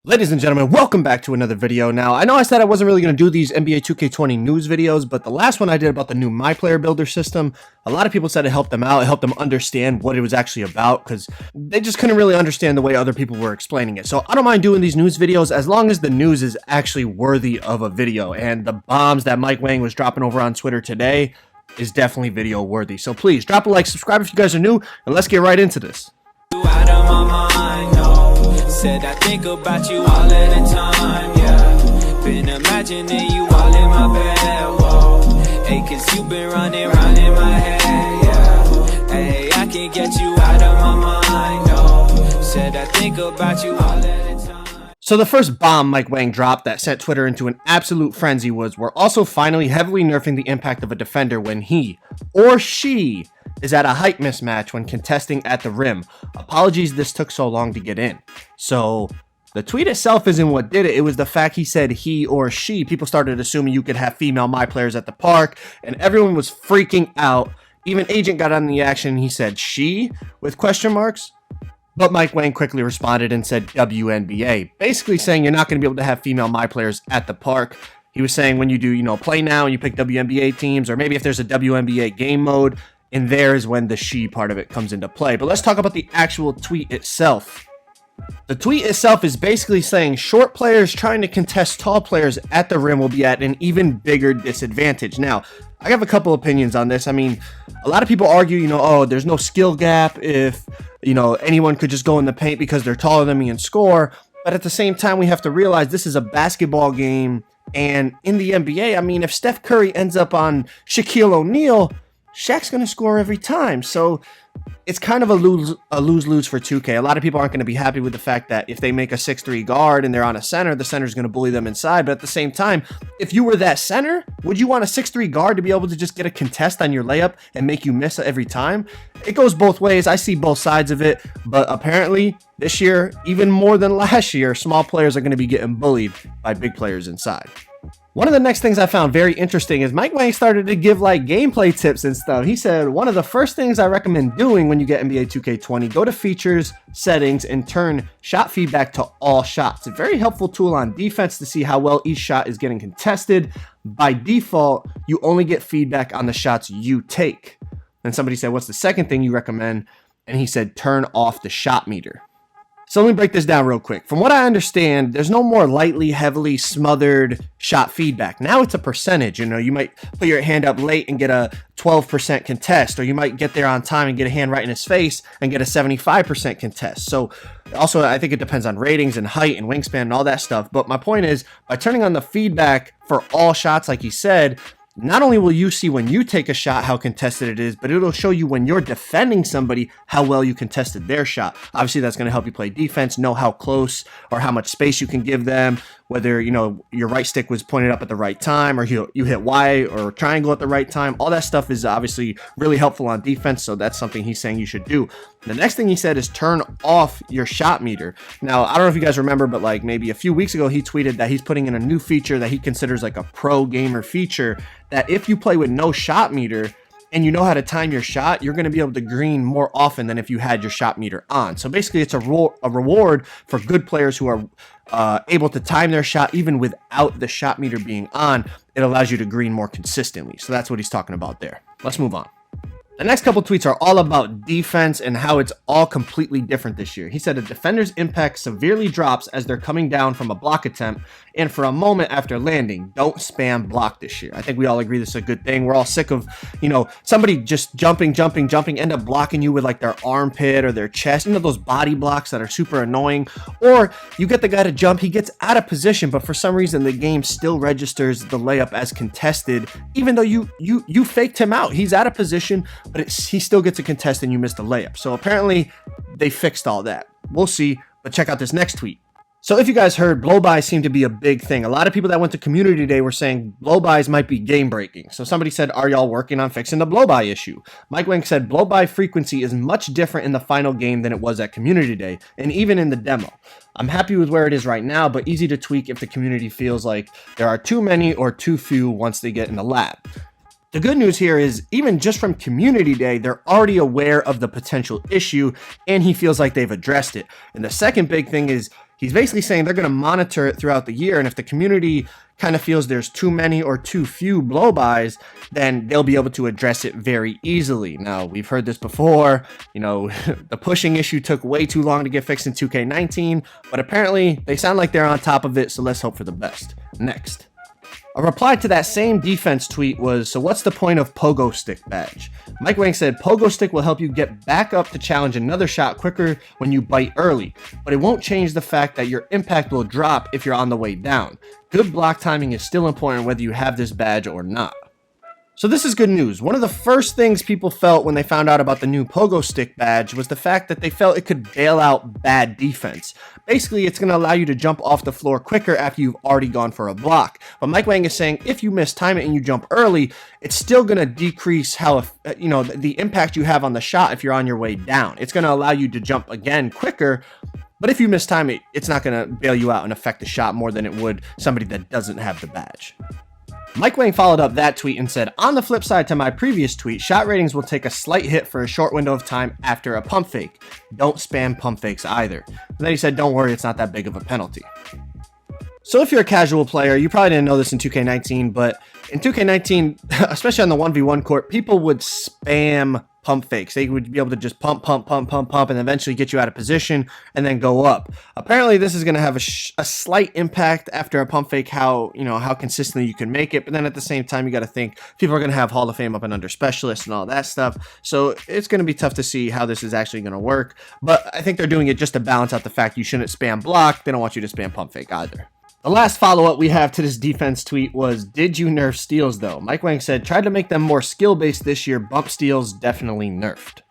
Ladies and gentlemen, welcome back to another video. Now, I know I said I wasn't really going to do these NBA 2K20 news videos, but the last one I did about the new MyPLAYER builder system, a lot of people said it helped them out. It helped them understand what it was actually about because they just couldn't really understand the way other people were explaining it. So I don't mind doing these news videos as long as the news is actually worthy of a video. And the bombs that WANG was dropping over on Twitter today is definitely video worthy. So please drop a like, subscribe if you guys are new, and let's get right into this. Said I think about you all of the time, yeah. Been imagining you all in my bed, whoa. Hey, cause you been running round in my head, yeah. Hey, I can't get you out of my mind, no. Said I think about you all of the time. So the first bomb WANG dropped that sent Twitter into an absolute frenzy was we're also finally heavily nerfing the impact of a defender when he or she is at a height mismatch when contesting at the rim. Apologies this took so long to get in. So the tweet itself isn't what did it. It was the fact he said he or she. People started assuming you could have female MyPLAYERs at the park, and everyone was freaking out. Even Agent got on the action and he said she with question marks. But WANG quickly responded and said WNBA, basically saying you're not going to be able to have female MyPLAYERs at the park. He was saying when you do, play now and you pick WNBA teams, or maybe if there's a WNBA game mode, and there is when the she part of it comes into play. But let's talk about the actual tweet itself. The tweet itself is basically saying short players trying to contest tall players at the rim will be at an even bigger disadvantage. Now, I have a couple opinions on this. I mean, a lot of people argue, oh, there's no skill gap if, anyone could just go in the paint because they're taller than me and score. But at the same time, we have to realize this is a basketball game. And in the NBA, I mean, if Steph Curry ends up on Shaquille O'Neal, Shaq's going to score every time. So it's kind of a lose-lose for 2K. A lot of people aren't going to be happy with the fact that if they make a 6'3 guard and they're on a center, the center's going to bully them inside. But at the same time, if you were that center, would you want a 6'3 guard to be able to just get a contest on your layup and make you miss every time? It goes both ways. I see both sides of it. But apparently, this year, even more than last year, small players are going to be getting bullied by big players inside. One of the next things I found very interesting is WANG started to give gameplay tips and stuff. He said, one of the first things I recommend doing when you get NBA 2K20, go to features, settings, and turn shot feedback to all shots. A very helpful tool on defense to see how well each shot is getting contested. By default, you only get feedback on the shots you take. Then somebody said, what's the second thing you recommend? And he said, turn off the shot meter. So let me break this down real quick. From what I understand, there's no more lightly, heavily smothered shot feedback. Now it's a percentage. You might put your hand up late and get a 12% contest, or you might get there on time and get a hand right in his face and get a 75% contest. So also, I think it depends on ratings and height and wingspan and all that stuff. But my point is, by turning on the feedback for all shots, like he said, not only will you see when you take a shot how contested it is, but it'll show you when you're defending somebody how well you contested their shot. Obviously, that's going to help you play defense, know how close or how much space you can give them, whether, your right stick was pointed up at the right time or you hit Y or triangle at the right time. All that stuff is obviously really helpful on defense, so that's something he's saying you should do. The next thing he said is turn off your shot meter. Now, I don't know if you guys remember, but maybe a few weeks ago, he tweeted that he's putting in a new feature that he considers a pro gamer feature, that if you play with no shot meter and you know how to time your shot, you're going to be able to green more often than if you had your shot meter on. So basically, it's a reward for good players who are able to time their shot even without the shot meter being on. It allows you to green more consistently. So that's what he's talking about there. Let's move on. The next couple tweets are all about defense and how it's all completely different this year. He said a defender's impact severely drops as they're coming down from a block attempt and for a moment after landing. Don't spam block this year. I think we all agree this is a good thing. We're all sick of, somebody just jumping, end up blocking you with their armpit or their chest. Those body blocks that are super annoying. Or you get the guy to jump, he gets out of position, but for some reason the game still registers the layup as contested, even though you faked him out. He's out of position, but he still gets a contest and you missed the layup. So apparently they fixed all that. We'll see, but check out this next tweet. So if you guys heard, blow-bys seem to be a big thing. A lot of people that went to community day were saying blow-bys might be game-breaking. So somebody said, are y'all working on fixing the blow-by issue? WANG said blow-by frequency is much different in the final game than it was at community day, and even in the demo. I'm happy with where it is right now, but easy to tweak if the community feels like there are too many or too few once they get in the lab. The good news here is, even just from community day, they're already aware of the potential issue and he feels like they've addressed it. And the second big thing is He's basically saying they're going to monitor it throughout the year, and if the community kind of feels there's too many or too few blow-bys, then they'll be able to address it very easily. Now, we've heard this before, you know, the pushing issue took way too long to get fixed in 2K19, but apparently they sound like they're on top of it, so let's hope for the best. Next. A reply to that same defense tweet was, so what's the point of pogo stick badge? Mike Wang said, pogo stick will help you get back up to challenge another shot quicker when you bite early, but it won't change the fact that your impact will drop if you're on the way down. Good block timing is still important whether you have this badge or not. So this is good news. One of the first things people felt when they found out about the new pogo stick badge was the fact that they felt it could bail out bad defense. Basically, it's going to allow you to jump off the floor quicker after you've already gone for a block. But Mike Wang is saying if you mistime it and you jump early, it's still going to decrease how, you know, the impact you have on the shot if you're on your way down. It's going to allow you to jump again quicker. But if you mistime it, it's not going to bail you out and affect the shot more than it would somebody that doesn't have the badge. Mike Wang followed up that tweet and said, on the flip side to my previous tweet, shot ratings will take a slight hit for a short window of time after a pump fake. Don't spam pump fakes either. And then he said, don't worry, it's not that big of a penalty. So if you're a casual player, you probably didn't know this in 2K19, but in 2K19, especially on the 1v1 court, people would spam pump fakes. They would be able to just pump, and eventually get you out of position and then go up. Apparently, this is going to have a slight impact after a pump fake, how consistently you can make it. But then at the same time, you got to think people are going to have Hall of Fame up and under specialists and all that stuff. So it's going to be tough to see how this is actually going to work. But I think they're doing it just to balance out the fact you shouldn't spam block. They don't want you to spam pump fake either. The last follow-up we have to this defense tweet was, did you nerf steals though? Mike Wang said, tried to make them more skill-based this year, bump steals definitely nerfed.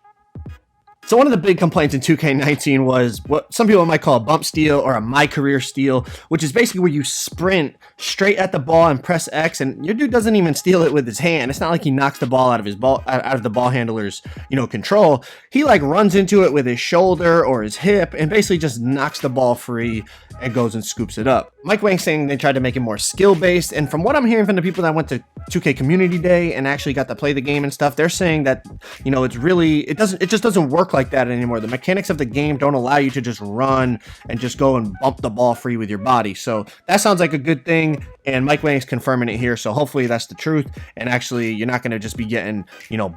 So one of the big complaints in 2K19 was what some people might call a bump steal or a MyCareer steal, which is basically where you sprint straight at the ball and press X, and your dude doesn't even steal it with his hand. It's not like he knocks the ball out of the ball handler's, control. He like runs into it with his shoulder or his hip and basically just knocks the ball free and goes and scoops it up. Mike Wang's saying they tried to make it more skill-based, and from what I'm hearing from the people that went to 2K Community Day and actually got to play the game and stuff, they're saying that, it just doesn't work like that anymore. The mechanics of the game don't allow you to just run and just go and bump the ball free with your body. So that sounds like a good thing, and Mike Wang's confirming it here, so hopefully that's the truth, and actually you're not going to just be getting,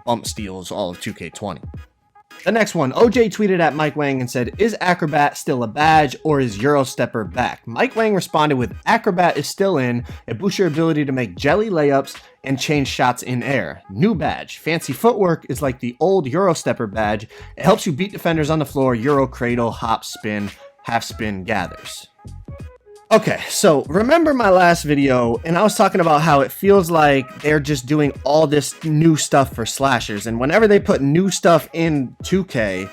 bump steals all of 2K20. The next one, OJ tweeted at Mike Wang and said, is Acrobat still a badge or is Eurostepper back? Mike Wang responded with, Acrobat is still in. It boosts your ability to make jelly layups and change shots in air. New badge. Fancy footwork is like the old Eurostepper badge. It helps you beat defenders on the floor. Euro cradle, hop spin, half spin gathers. Okay, so remember my last video, and I was talking about how it feels like they're just doing all this new stuff for slashers, and whenever they put new stuff in 2K,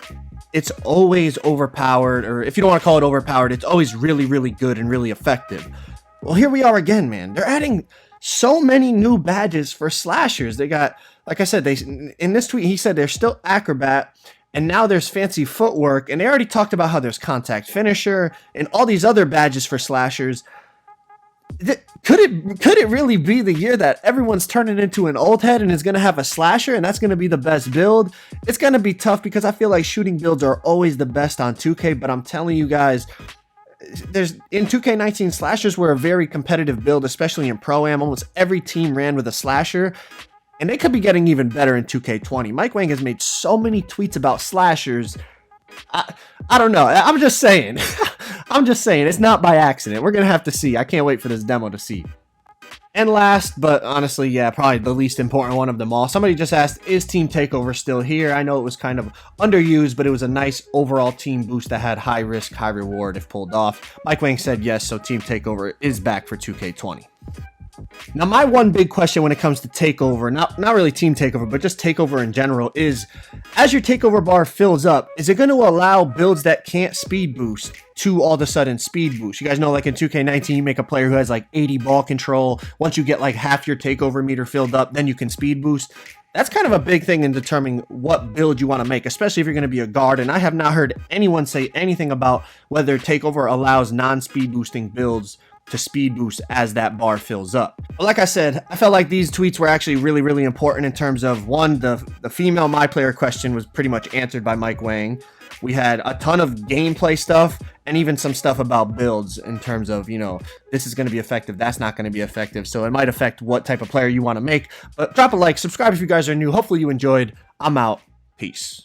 it's always overpowered, or if you don't want to call it overpowered, it's always really, really good and really effective. Well, here we are again, man. They're adding so many new badges for slashers. They got, like I said, in this tweet, he said there's still Acrobat, and now there's fancy footwork, and they already talked about how there's contact finisher and all these other badges for slashers. Could it really be the year that everyone's turning into an old head and is going to have a slasher and that's going to be the best build? It's going to be tough because I feel like shooting builds are always the best on 2K, but I'm telling you guys, in 2K19, slashers were a very competitive build, especially in Pro-Am. Almost every team ran with a slasher. And they could be getting even better in 2K20. Mike Wang has made so many tweets about slashers. I don't know. I'm just saying. I'm just saying. It's not by accident. We're going to have to see. I can't wait for this demo to see. And last, but honestly, yeah, probably the least important one of them all. Somebody just asked, is Team Takeover still here? I know it was kind of underused, but it was a nice overall team boost that had high risk, high reward if pulled off. Mike Wang said yes, so Team Takeover is back for 2K20. Now, my one big question when it comes to Takeover, not really Team Takeover, but just Takeover in general, is as your Takeover bar fills up, is it going to allow builds that can't speed boost to all of a sudden speed boost? You guys know, like in 2K19, you make a player who has like 80 ball control. Once you get like half your Takeover meter filled up, then you can speed boost. That's kind of a big thing in determining what build you want to make, especially if you're going to be a guard. And I have not heard anyone say anything about whether Takeover allows non-speed boosting builds to speed boost as that bar fills up. But like I said, I felt like these tweets were actually really, really important in terms of, one, the female MyPlayer question was pretty much answered by Mike Wang. We had a ton of gameplay stuff and even some stuff about builds in terms of, you know, this is going to be effective, that's not going to be effective. So it might affect what type of player you want to make. But drop a like, subscribe if you guys are new. Hopefully you enjoyed. I'm out. Peace.